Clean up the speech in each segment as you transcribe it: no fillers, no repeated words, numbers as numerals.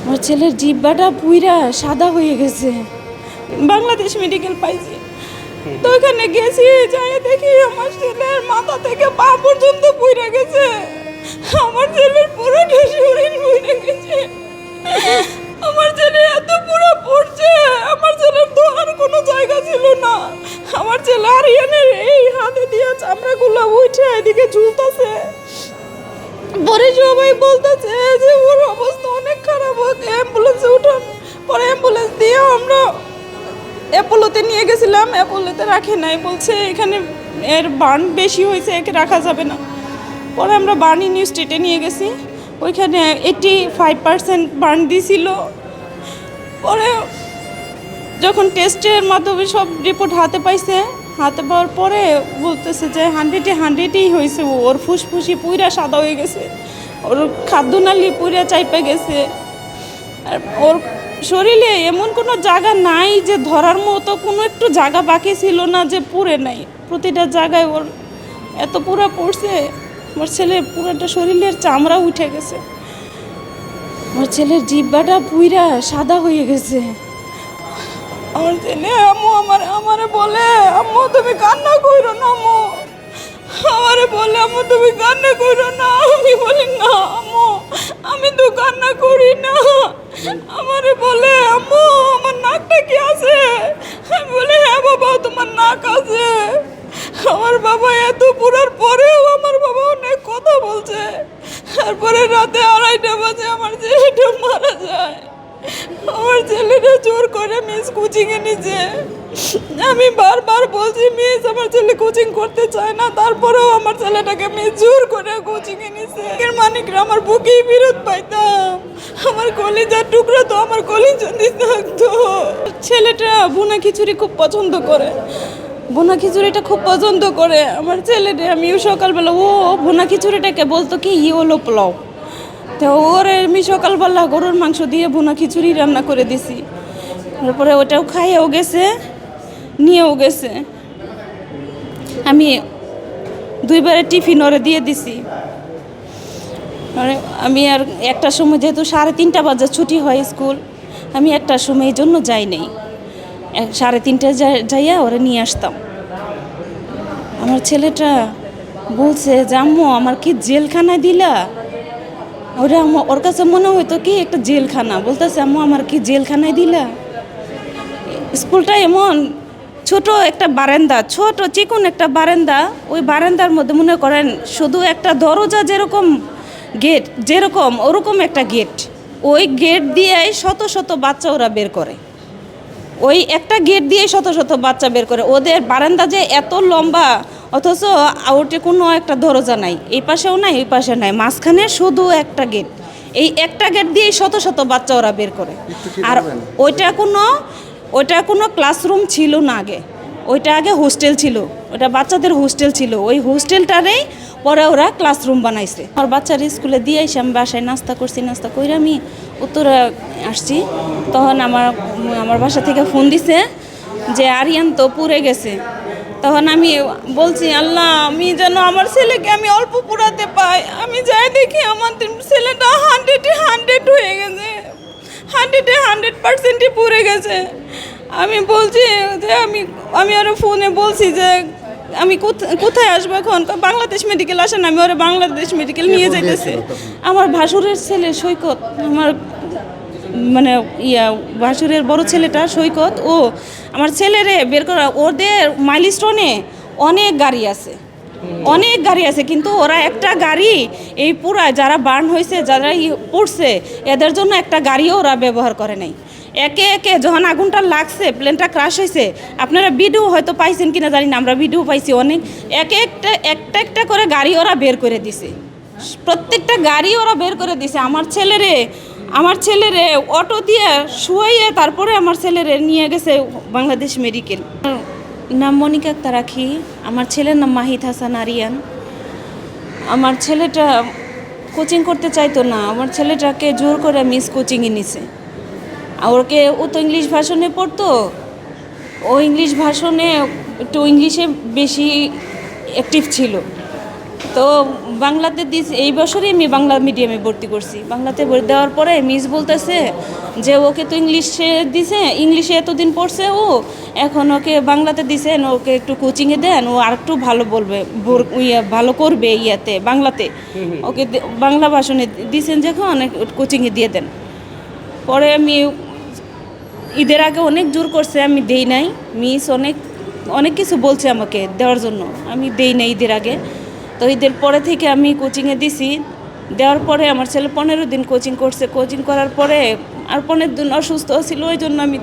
আমার ছেলের জিহ্বাটা পুইরা সাদা হয়ে গেছে। বাংলাদেশ মেডিকেল পাইছি, তো ওখানে গেছি, যাই দেখি আমার ছেলের মাথা থেকে পা পর্যন্ত পুইরা গেছে। আমার ছেলের পুরোটা শরীর পুইরা গেছে। আমার ছেলে এত পুরো পড়ছে, আমার ছেলের তো আর কোনো জায়গা ছিল না। আমার ছেলে আরিয়ানের এই হাতে দিয়ে চামড়াগুলো উঠে এদিকে ঝুলতেছে। পরে সবাই বলতেছে যে ওর অবস্থা অনেক খারাপ, হোক অ্যাম্বুলেন্সে উঠান। পরে অ্যাম্বুলেন্স দিয়ে আমরা অ্যাপোলোতে নিয়ে গেছিলাম, অ্যাপোলোতে রাখে নাই, বলছে এখানে এর বার্ন বেশি হয়েছে, একে রাখা যাবে না। পরে আমরা বার্ন ইনস্টিটিউটে নিয়ে গেছি, ওইখানে 85% বার্ন দিয়েছিল। পরে যখন টেস্টের মাধ্যমে সব রিপোর্ট হাতে পাইছে, হাতে পাওয়ার পরে বলতেছে যে 100-100ই হয়েছে। ওর ফুসফুসি পুইরা সাদা হয়ে গেছে, ওর খাদ্যনালী পুইরা চাইপে গেছে। আর ওর শরীরে এমন কোনো জায়গা নাই যে ধরার মতো কোনো একটু জায়গা বাকি ছিল না যে পুড়ে নাই। প্রতিটা জায়গায় ওর এত পুরা পড়ছে। আমার ছেলের পুরোটা শরীরের চামড়া উঠে গেছে। আমার ছেলের জিহ্বাটা পুইরা সাদা হয়ে গেছে। আমার ছেলে আমারে বলে, আম্মু তুমি কান্না করো না, আম্মু আমারে বলে, আম্মু তুমি কান্না করো না। আমি বলি না আম্মু, আমি তো কান্না করি না। আমারে বলে, আম্মু আমার নাকটা কি আছে? আমি বলি হ্যাঁ বাবা তোমার নাক আছে। আমার বাবা এত পুরার পরেও আমার বাবা অনেক কথা বলছে। তারপরে রাতে 2:30 বাজে আমার ছেলেটা মারা যায়। আমার ছেলেটা জোর করে মিস কোচিংয়ে নিছে। আমি বারবার বলছি মিস আমার ছেলে কোচিং করতে চায় না, তারপরেও আমার ছেলেটাকে মিস জোর করে কোচিংয়ে নিছে। এর মানিকরা আমার বুকেই বিরোধ পাইতাম। আমার কলিজার টুকরা তো আমার কলিজা দিয়ে থাকতো। ছেলেটা ভুনা খিচুড়ি খুব পছন্দ করে, ভুনা খিচুড়িটা খুব পছন্দ করে আমার ছেলেটা। আমিও সকালবেলা ও ভুনা খিচুড়িটাকে বলতো কি হলো পোলাও, তো ওরে আমি সকালবেলা গরুর মাংস দিয়ে ভুনা খিচুড়ি রান্না করে দিছি। তারপরে ওটাও খাইয়েও গেছে, নিয়েও গেছে। আমি 2বারে টিফিন ওরে দিয়ে দিছি। আমি আর একটার সময়, যেহেতু 3:30 বাজে ছুটি হয় স্কুল, আমি একটার সময় এই জন্য যাই নাই। 3:30টায় যাইয়া ওরে নিয়ে আসতাম। আমার ছেলেটা বলছে যে আম্মু আমার কি জেলখানায় দিলা? ওরা ওর কাছে মনে হইতো কি একটা জেলখানা। বলতেছে আম্মু আমার কি জেলখানায় দিলা? স্কুলটা এমন ছোট একটা বারান্দা, ছোট চিকন একটা বারান্দা। ওই বারান্দার মধ্যে মনে করেন শুধু একটা দরজা যেরকম গেট, যেরকম ওরকম একটা গেট। ওই গেট দিয়েই শত শত বাচ্চা ওরা বের করে। ওই একটা গেট দিয়ে শত শত বাচ্চা বের করে। ওদের বারান্দা যে এত লম্বা, অথচ আউটে কোনো একটা দরজা নাই, এই পাশেও নাই ওই পাশে নাই, মাঝখানে শুধু একটা গেট। এই একটা গেট দিয়েই শত শত বাচ্চা ওরা বের করে। আর ওইটা কোনো ক্লাসরুম ছিল না আগে, ওইটা আগে হোস্টেল ছিল, ওটা বাচ্চাদের হোস্টেল ছিল। ওই হোস্টেলটারেই পরে ওরা ক্লাসরুম বানাইছে। আমার বাচ্চার স্কুলে দিয়ে এসে আমি বাসায় নাস্তা করছি, নাস্তা করে আমি উত্তরে আসছি। তখন আমার বাসা থেকে ফোন দিছে যে আরিয়ান তো পুড়ে গেছে। তখন আমি বলছি আল্লাহ, আমি যেন আমার ছেলেকে আমি অল্প পুরাতে পাই। আমি যাই দেখি আমার ছেলেটা 100 হয়ে গেছে, 100% পুড়ে গেছে। আমি বলছি যে আমি আরও ফোনে বলছি যে আমি কোথায় আসবো এখন? বাংলাদেশ মেডিকেল আসেন। আমি ওরা বাংলাদেশ মেডিকেল নিয়ে যাইতেছে। আমার ভাসুরের ছেলে সৈকত, আমার মানে ভাসুরের বড় ছেলেটা সৈকত, ও আমার ছেলেরে বের করা। ওদের মাইলস্টোনে অনেক গাড়ি আছে, অনেক গাড়ি আছে, কিন্তু ওরা একটা গাড়ি এই পুরায় যারা বার্ন হয়েছে, যারা পড়ছে, এদের জন্য একটা গাড়িও ওরা ব্যবহার করে নাই। একে একে যখন আগুনটা লাগছে, প্লেনটা ক্রাশ হয়েছে, আপনারা ভিডিও হয়তো পাইছেন কিনা জানি না, আমরা ভিডিও পাইছি অনেক। একটা করে গাড়ি ওরা বের করে দিছে, প্রত্যেকটা গাড়ি ওরা বের করে দিছে। আমার ছেলেরে অটো দিয়ে শুয়াইয়ে তারপরে আমার ছেলেরে নিয়ে গেছে বাংলাদেশ মেডিকেল। নাম মনিকা আক্তার আখি, আমার ছেলের নাম মাহিদ হাসান আরিয়ান। আমার ছেলেটা কোচিং করতে চাইতো না, আমার ছেলেটাকে জোর করে মিস কোচিংয়ে নিছে। ও তো ইংলিশ ভাষণে পড়তো, ও ইংলিশ ভাষণে একটু ইংলিশে বেশি অ্যাক্টিভ ছিল। তো বাংলাতে এই বছরই আমি বাংলা মিডিয়ামে ভর্তি করছি। বাংলাতে ভর্তি দেওয়ার পরে মিস বলতেছে যে ওকে তো ইংলিশে দিছে, ইংলিশে এতদিন পড়ছে ও, এখন ওকে বাংলাতে দিছেন, ওকে একটু কোচিংয়ে দেন, ও আর একটু ভালো বলবে, ভালো করবে ইয়াতে বাংলাতে। ওকে বাংলা ভাষণে দিছেন যখন কোচিংয়ে দিয়ে দেন। পরে আমি ঈদের আগে অনেক জোর করছে, আমি দেই নাই। মিস অনেক কিছু বলছে আমাকে দেওয়ার জন্য, আমি দেই নাই ঈদের আগে। তো ঈদের পরে থেকে আমি কোচিংয়ে দিছি। দেওয়ার পরে আমার ছেলে 15 দিন কোচিং করছে। কোচিং করার পরে আর 15 দিন অসুস্থ ছিল, ওই জন্য আমি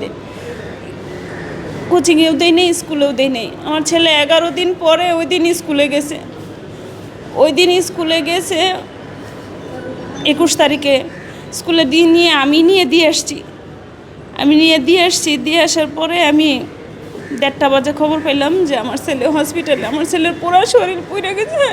কোচিংয়েও দেই নেই, স্কুলেও দেই নেই। আমার ছেলে 11 দিন পরে ওই দিন স্কুলে গেছে। 21 তারিখে স্কুলে আমি নিয়ে দিয়ে আসছি। দিয়ে আসার পরে আমি 1:30 বাজে খবর পেলাম যে আমার ছেলে হসপিটালে, আমার ছেলের পুরো শরীর পুড়ে গেছে।